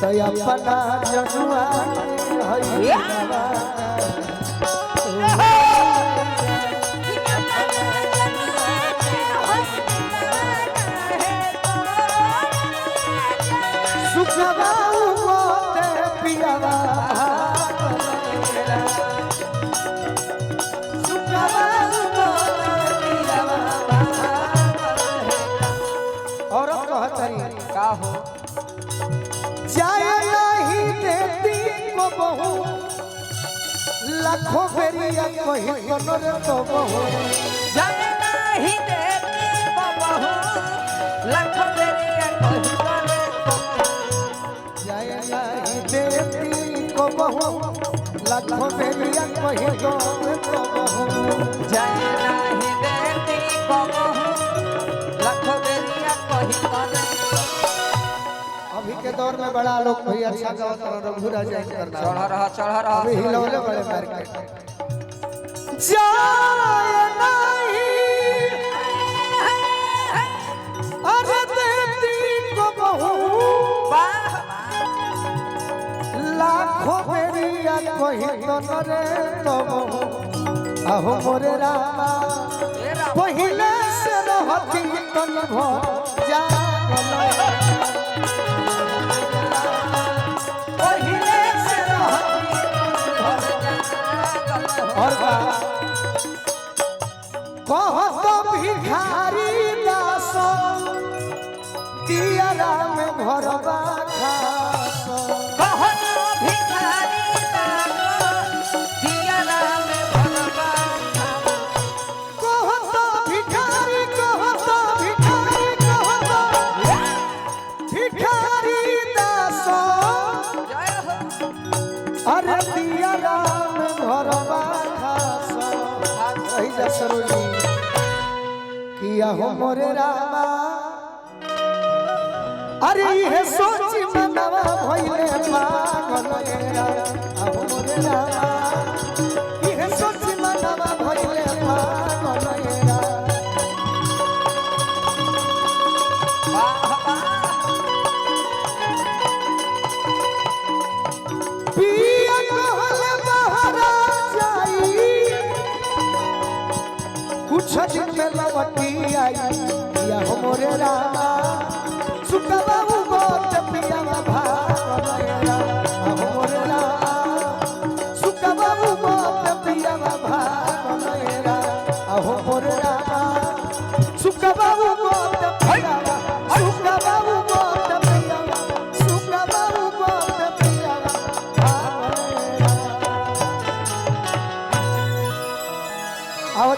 तो अपना जनुआ का हो जाए नहीं देती को बहू लाखों बेरिया कहीं कनर तो बहू जाए नहीं देती को बहू लाखों बेरिया कहीं कनर तो जाए नहीं देती को बहू लाखों बेरिया कहीं कनर तो बहू जाए नहीं देती को बहू लाखों बेरिया कहीं कनर। अभी के दौर में बड़ा लोग भाई अच्छा गावत रघुरा जय करना चढ़ा रहा अभी हिलौले बड़े मार के जाए नहीं अरे देती को बहू लाखों बेरिया कहीं तो नरे तो बहू अहो मोरे रामा पहिले से रहती तन भर जा कहतो भिखारी दास दियारा में भरबा खास कहतो भिखारी दास दियारा में भरबा कहतो भिखारी दास अरे दियारा में भरबा खास सही जा सरोजी किया हो मोरे रामा अरे ये सोची मनवा भइले पागल एरा हो मोरे रामा ये सोची मनवा भइले पागल एरा पिया कहले बहरा जाई कुछ दिन में लौटी आई या हो मोरे रामा सुकबा गोत पिया भागलया हो मोरे रामा सुकबा गोत पिया भागलया हो मोरे रामा सुकबा गोत पिया सुकबा गोत पिया सुकबा गोत पिया भागलया आओ